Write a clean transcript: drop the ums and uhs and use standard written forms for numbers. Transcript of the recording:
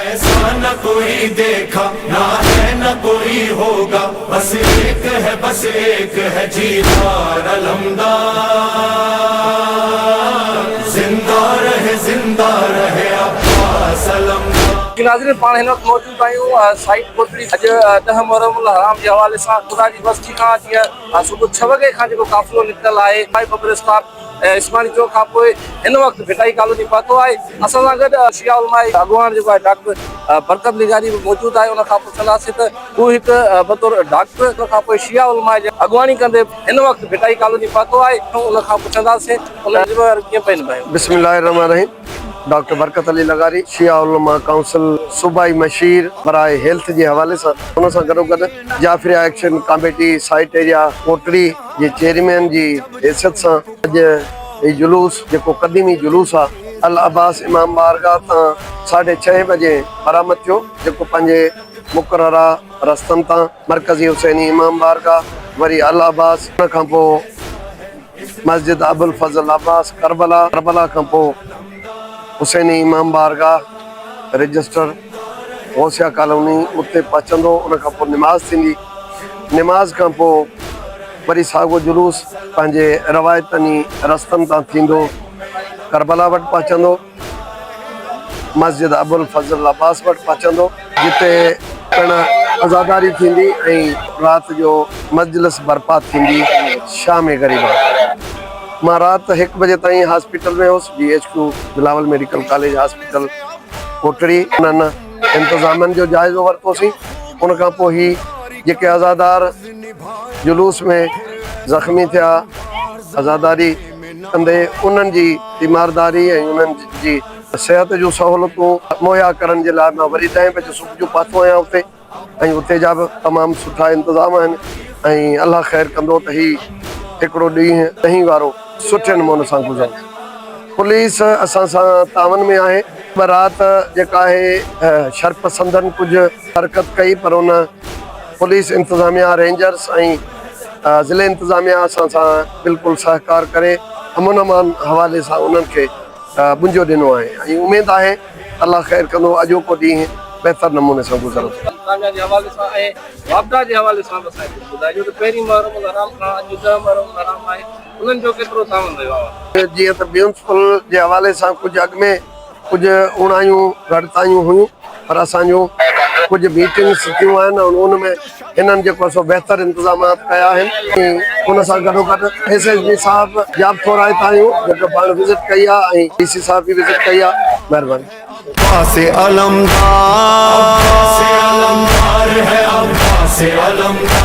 ऐसा न कोई देखा ना है न कोई होगा, बस एक है जीदार अलमदार। जिंदा रहे अब्बास अलमदार। नाज़रीन पाण हिन वक़्तु मौजूद आहियूं साइड कोटड़ी। अॼु 10 मुहर्रम हराम जे हवाले सां ख़ुदा जी बस्ती खां जीअं सुबुह 6 वॻे खां जेको काफ़िलो निकितल आहे कब्रिस्तान इस्मानी चौक खां पोइ हिन वक़्तु भिटाई कॉलोनी पहुतो आहे। असां सां गॾु शिया उलमा अॻुवान जेको आहे डॉक्टर बरकत लिगारी बि मौजूदु आहे। उन खां पुछंदासीं त हू हिकु बतौर डॉक्टर उन खां पोइ शिया उलमा जे अॻुवानी कंदे हिन वक़्तु भिटाई कॉलोनी पहुतो आहे। उन खां पुछंदासीं उन कीअं पिया निभायूं। बिस्मिल्लाहिर्रहमानिर्रहीम। डॉक्टर बरकत अली लगारी शिया उलमा काउंसिल सूबाई मशीर बराए हेल्थ जे हवाले सां उन सां गॾोगॾु Jafaria action committee site area Kotri जे चेयरमैन जी हैसियत सां अॼु ही जुलूस जेको क़दीमी जुलूस आहे अल अब्बास इमाम बारगाह तां 6:30 बजे बरामद थियो, जेको पंहिंजे मुक़ररा रस्तनि तां मरकज़ी हुसैनी इमाम बारगाह वरी अल अब्बास, उन खां पोइ मस्जिद अबुल फज़ल अब्बास करबला खां पोइ हुसैनी इमाम बारगाह रजिस्टर गौसिया कॉलोनी उते पहुचंदो। उन खां पोइ निमाज़ थींदी। निमाज़ खां पोइ वरी साॻियो जुलूस पंहिंजे रवायतनी रस्तनि तां थींदो, करबला वटि पहुचंदो, मस्जिद अबुल फज़ल अब्बास वटि पहुचंदो, जिते पिणु आज़ादारी थींदी ऐं राति जो मजलिस बर्पा थींदी शाम ग़रीबा। मां राति 1 बजे ताईं हॉस्पिटल में हुउसि, GHQ Bilawal medical college hospital Kotri. उन्हनि इंतज़ामनि जो जाइज़ो वरितोसीं। उन खां पोइ ही जेके आज़ादार जुलूस में ज़ख़्मी थिया आज़ादारी कंदे उन्हनि जी तीमारदारी ऐं उन्हनि जी सिहत जूं सहूलियतूं मुहैया करण जे लाइ मां वरी 10 बजे सुबुह जो पहुतो आहियां उते, ऐं उते जा बि तमामु सुठा इंतज़ाम आहिनि। ऐं अलाह ख़ैर कंदो त ही हिकिड़ो ॾींहुं ॾहीं वारो सुठे नमूने सां गुज़रे। पुलिस असां सां तावन में आहे। राति जेका आहे शरपसंदनि कुझु हरकत कई, पर उन पुलिस इंतज़ामिया रेंजर्स ऐं ज़िले इंतज़ामिया असां सां बिल्कुलु सहकार करे अमन अमान हवाले सां उन्हनि खे मुंहिंजो ॾिनो आहे। ऐं उमेदु आहे अलाह ख़ैर कंदो अॼोको ॾींहुं बहितर नमूने सां गुज़रंदो। जे हवाले सां ऐं वापदा जे हवाले सां ॿुधाइजो त पहिरीं मुहर्रम हराम खां अॼु 10 मुहर्रम हराम आहे, उन्हनि जो केतिरो तावन रहियो आहे। जीअं त म्यूनिसिपल जे हवाले सां कुझु अॻु में कुझु उणायूं घटितायूं हुयूं, पर असांजो कुझु मीटिंग्स थियूं आहिनि ऐं उन में हिननि जेको सो बहितर इंतज़ामात कया आहिनि। उन सां गॾोगॾु SSB साहिबु जाब्तो रायता आहियूं जेको पाण विज़िट कई आहे, ऐं DC साहिब बि विज़िट कई आहे। महिरबानी। अलमदार है अब्बास अलमदार।